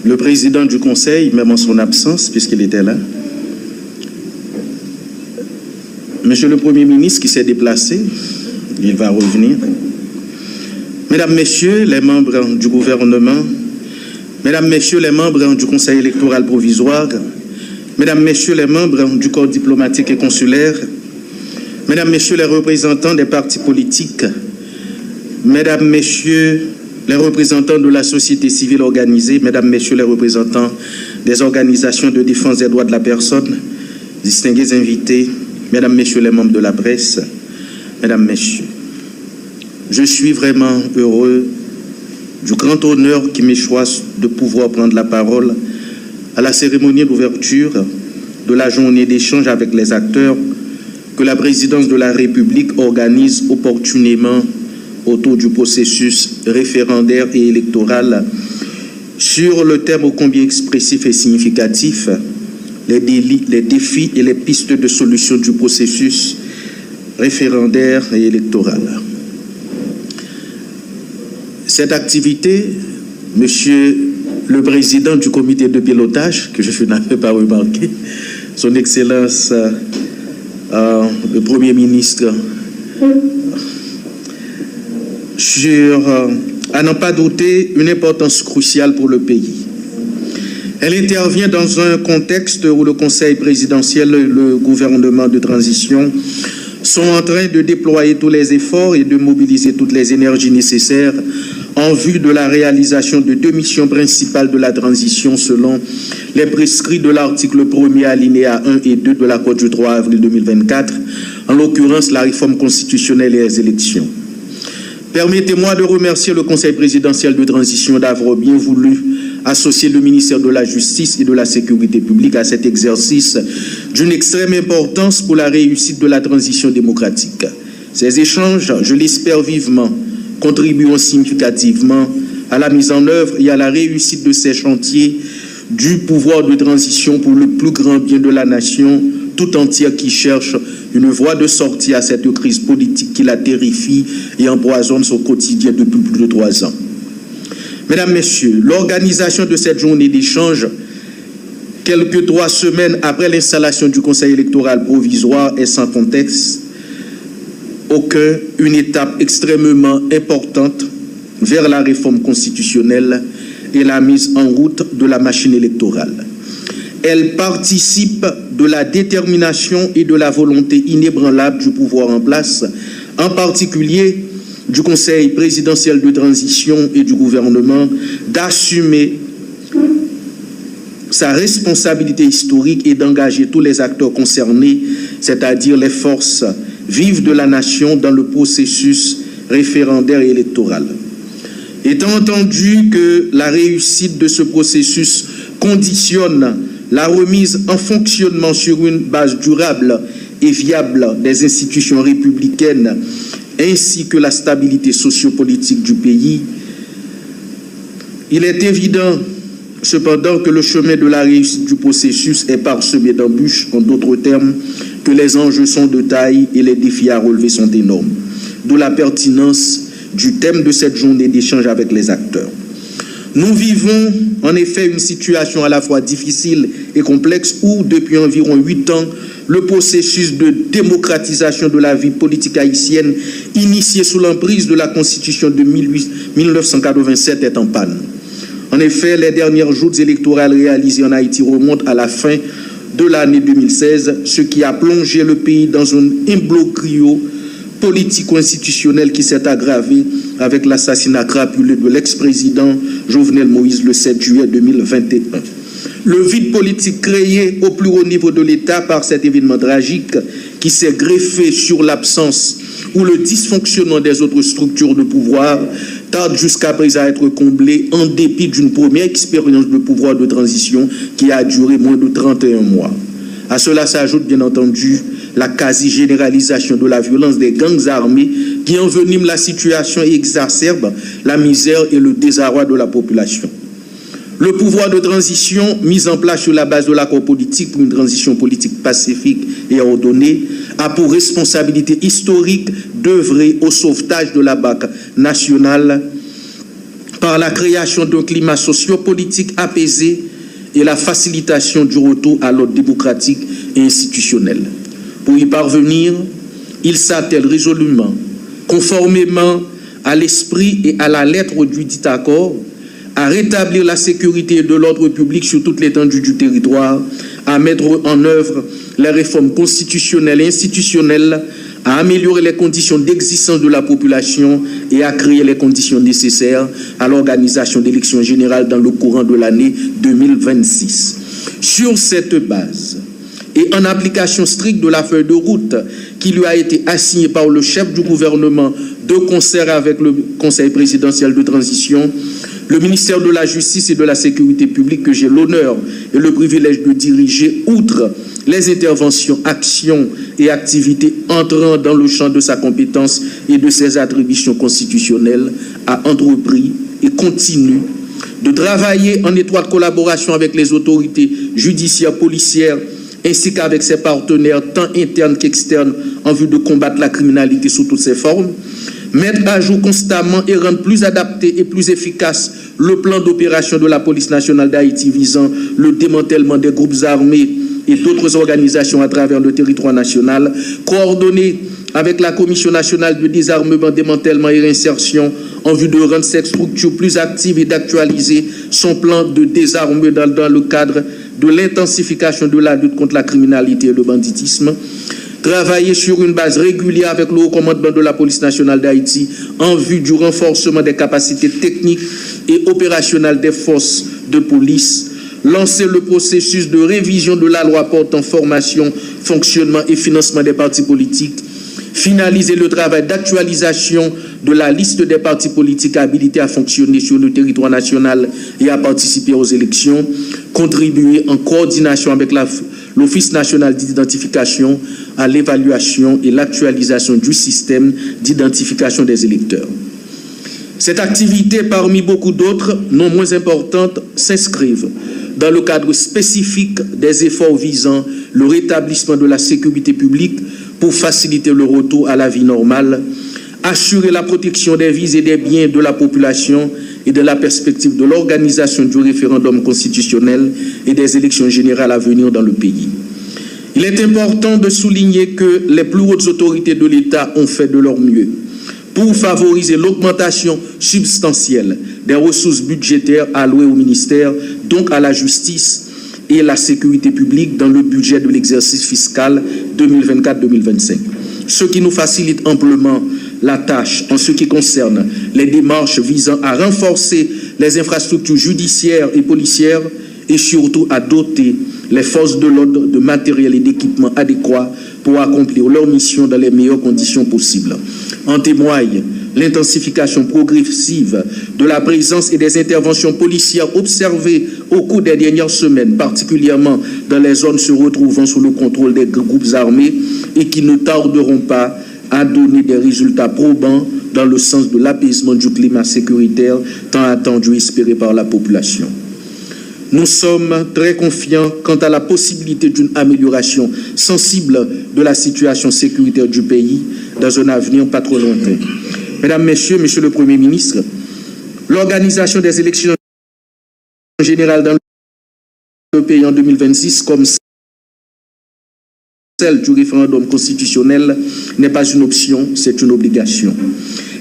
le président du Conseil, même en son absence, puisqu'il était là, Monsieur le Premier ministre qui s'est déplacé, il va revenir, Mesdames, Messieurs les membres du gouvernement, Mesdames, Messieurs les membres du Conseil électoral provisoire, Mesdames, Messieurs les membres du corps diplomatique et consulaire, Mesdames, Messieurs les représentants des partis politiques, Mesdames, Messieurs les représentants de la société civile organisée, Mesdames, Messieurs les représentants des organisations de défense des droits de la personne, distingués invités, Mesdames, Messieurs les membres de la presse, Mesdames, Messieurs, je suis vraiment heureux du grand honneur qui m'est choisi de pouvoir prendre la parole à la cérémonie d'ouverture de la journée d'échange avec les acteurs que la présidence de la République organise opportunément autour du processus référendaire et électoral sur le thème ô combien expressif et significatif, les défis et les pistes de solution du processus référendaire et électoral. Cette activité, Monsieur le Président du comité de pilotage, que je n'avais pas remarqué, Son Excellence le Premier ministre, à n'en pas douter, une importance cruciale pour le pays. Elle intervient dans un contexte où le Conseil présidentiel et le gouvernement de transition sont en train de déployer tous les efforts et de mobiliser toutes les énergies nécessaires en vue de la réalisation de deux missions principales de la transition selon les prescrits de l'article 1er alinéa 1 et 2 de l'accord du 3 avril 2024, en l'occurrence la réforme constitutionnelle et les élections. Permettez-moi de remercier le Conseil présidentiel de transition d'avoir bien voulu associer le ministère de la Justice et de la Sécurité publique à cet exercice d'une extrême importance pour la réussite de la transition démocratique. Ces échanges, je l'espère vivement, contribueront significativement à la mise en œuvre et à la réussite de ces chantiers du pouvoir de transition pour le plus grand bien de la nation tout entière qui cherche une voie de sortie à cette crise politique qui la terrifie et empoisonne son quotidien depuis plus de 3 ans. Mesdames, Messieurs, l'organisation de cette journée d'échange, quelques 3 semaines après l'installation du Conseil électoral provisoire, est sans contexte une étape extrêmement importante vers la réforme constitutionnelle et la mise en route de la machine électorale. Elle participe de la détermination et de la volonté inébranlable du pouvoir en place, en particulier du Conseil présidentiel de transition et du gouvernement, d'assumer sa responsabilité historique et d'engager tous les acteurs concernés, c'est-à-dire les forces vives de la nation dans le processus référendaire et électoral. Étant entendu que la réussite de ce processus conditionne la remise en fonctionnement sur une base durable et viable des institutions républicaines ainsi que la stabilité sociopolitique du pays, il est évident cependant que le chemin de la réussite du processus est parsemé d'embûches, en d'autres termes, que les enjeux sont de taille et les défis à relever sont énormes. D'où la pertinence du thème de cette journée d'échange avec les acteurs. Nous vivons en effet une situation à la fois difficile et complexe où, depuis environ 8 ans, le processus de démocratisation de la vie politique haïtienne, initié sous l'emprise de la Constitution de 1987, est en panne. En effet, les dernières joutes électorales réalisées en Haïti remontent à la fin de l'année 2016, ce qui a plongé le pays dans un imbroglio politico-institutionnel qui s'est aggravé avec l'assassinat crapuleux de l'ex-président Jovenel Moïse le 7 juillet 2021. Le vide politique créé au plus haut niveau de l'État par cet événement tragique qui s'est greffé sur l'absence ou le dysfonctionnement des autres structures de pouvoir tarde jusqu'à présent à être comblé en dépit d'une première expérience de pouvoir de transition qui a duré moins de 31 mois. À cela s'ajoute bien entendu la quasi-généralisation de la violence des gangs armés qui enveniment la situation et exacerbe la misère et le désarroi de la population. Le pouvoir de transition, mis en place sur la base de l'accord politique pour une transition politique pacifique et ordonnée, a pour responsabilité historique d'œuvrer au sauvetage de la BAC nationale par la création d'un climat sociopolitique apaisé et la facilitation du retour à l'ordre démocratique et institutionnel. Pour y parvenir, il s'attelle résolument, conformément à l'esprit et à la lettre du dit accord, à rétablir la sécurité et de l'ordre public sur toute l'étendue du territoire, à mettre en œuvre les réformes constitutionnelles et institutionnelles, à améliorer les conditions d'existence de la population et à créer les conditions nécessaires à l'organisation d'élections générales dans le courant de l'année 2026. Sur cette base, et en application stricte de la feuille de route qui lui a été assignée par le chef du gouvernement de concert avec le Conseil présidentiel de transition, le ministère de la Justice et de la Sécurité publique que j'ai l'honneur et le privilège de diriger, outre les interventions, actions et activités entrant dans le champ de sa compétence et de ses attributions constitutionnelles, a entrepris et continue de travailler en étroite collaboration avec les autorités judiciaires, policières, ainsi qu'avec ses partenaires tant internes qu'externes en vue de combattre la criminalité sous toutes ses formes, mettre à jour constamment et rendre plus adapté et plus efficace le plan d'opération de la police nationale d'Haïti visant le démantèlement des groupes armés et d'autres organisations à travers le territoire national, coordonner avec la Commission nationale de désarmement, démantèlement et réinsertion en vue de rendre cette structure plus active et d'actualiser son plan de désarmement dans le cadre de l'intensification de la lutte contre la criminalité et le banditisme, travailler sur une base régulière avec le haut commandement de la police nationale d'Haïti en vue du renforcement des capacités techniques et opérationnelles des forces de police, lancer le processus de révision de la loi portant formation, fonctionnement et financement des partis politiques, finaliser le travail d'actualisation de la liste des partis politiques habilités à fonctionner sur le territoire national et à participer aux élections, contribuer en coordination avec l'Office national d'identification à l'évaluation et l'actualisation du système d'identification des électeurs. Cette activité, parmi beaucoup d'autres, non moins importantes, s'inscrivent dans le cadre spécifique des efforts visant le rétablissement de la sécurité publique pour faciliter le retour à la vie normale, assurer la protection des vies et des biens de la population et de la perspective de l'organisation du référendum constitutionnel et des élections générales à venir dans le pays. Il est important de souligner que les plus hautes autorités de l'État ont fait de leur mieux pour favoriser l'augmentation substantielle des ressources budgétaires allouées au ministère, donc à la justice et la sécurité publique dans le budget de l'exercice fiscal 2024-2025. Ce qui nous facilite amplement la tâche en ce qui concerne les démarches visant à renforcer les infrastructures judiciaires et policières et surtout à doter les forces de l'ordre de matériel et d'équipements adéquats pour accomplir leur mission dans les meilleures conditions possibles. En témoigne l'intensification progressive de la présence et des interventions policières observées au cours des dernières semaines, particulièrement dans les zones se retrouvant sous le contrôle des groupes armés et qui ne tarderont pas à donner des résultats probants dans le sens de l'apaisement du climat sécuritaire tant attendu et espéré par la population. Nous sommes très confiants quant à la possibilité d'une amélioration sensible de la situation sécuritaire du pays dans un avenir pas trop lointain. Mesdames, Messieurs, Monsieur le Premier ministre, l'organisation des élections générales dans le pays en 2026 comme celle du référendum constitutionnel n'est pas une option, c'est une obligation.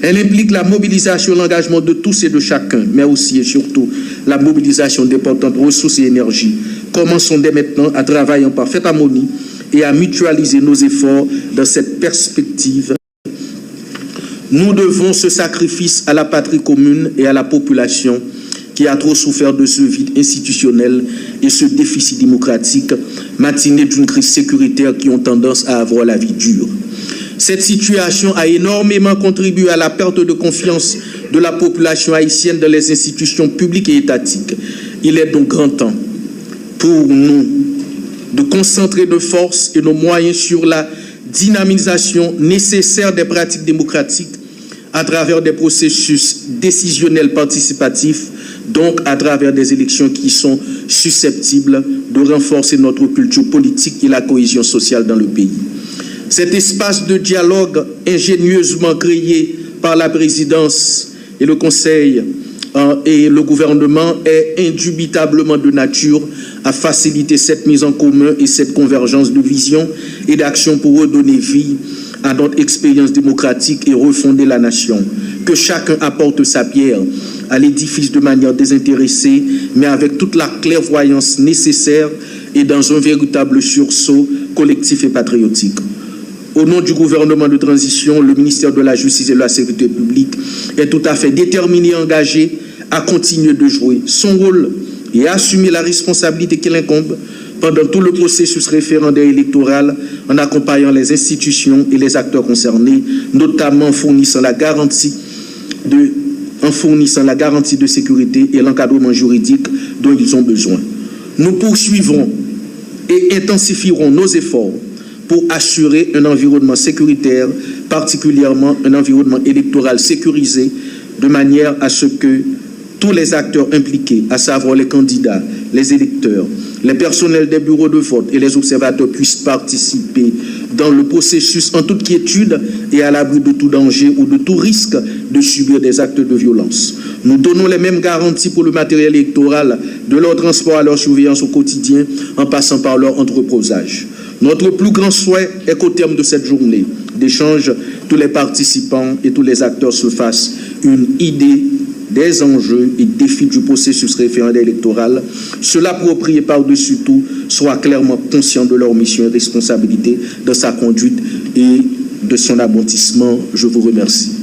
Elle implique la mobilisation, l'engagement de tous et de chacun, mais aussi et surtout la mobilisation d'importantes ressources et énergies. Commençons dès maintenant à travailler en parfaite harmonie et à mutualiser nos efforts dans cette perspective. Nous devons ce sacrifice à la patrie commune et à la population qui a trop souffert de ce vide institutionnel et ce déficit démocratique, matiné d'une crise sécuritaire qui ont tendance à avoir la vie dure. Cette situation a énormément contribué à la perte de confiance de la population haïtienne dans les institutions publiques et étatiques. Il est donc grand temps pour nous de concentrer nos forces et nos moyens sur la dynamisation nécessaire des pratiques démocratiques à travers des processus décisionnels participatifs, donc à travers des élections qui sont susceptibles de renforcer notre culture politique et la cohésion sociale dans le pays. Cet espace de dialogue ingénieusement créé par la présidence et le Conseil et le gouvernement est indubitablement de nature à faciliter cette mise en commun et cette convergence de vision et d'action pour redonner vie à notre expérience démocratique et refonder la nation. Que chacun apporte sa pierre à l'édifice de manière désintéressée, mais avec toute la clairvoyance nécessaire et dans un véritable sursaut collectif et patriotique. Au nom du gouvernement de transition, le ministère de la Justice et de la Sécurité publique est tout à fait déterminé et engagé à continuer de jouer son rôle et à assumer la responsabilité qui l'incombe pendant tout le processus référendaire électoral en accompagnant les institutions et les acteurs concernés, notamment en fournissant la garantie de sécurité et l'encadrement juridique dont ils ont besoin. Nous poursuivrons et intensifierons nos efforts pour assurer un environnement sécuritaire, particulièrement un environnement électoral sécurisé, de manière à ce que tous les acteurs impliqués, à savoir les candidats, les électeurs, les personnels des bureaux de vote et les observateurs puissent participer dans le processus en toute quiétude et à l'abri de tout danger ou de tout risque de subir des actes de violence. Nous donnons les mêmes garanties pour le matériel électoral, de leur transport à leur surveillance au quotidien, en passant par leur entreposage. Notre plus grand souhait est qu'au terme de cette journée d'échange, tous les participants et tous les acteurs se fassent une idée des enjeux et défis du processus référendaire électoral, se l'approprier par-dessus tout, soient clairement conscients de leur mission et responsabilité dans sa conduite et de son aboutissement. Je vous remercie.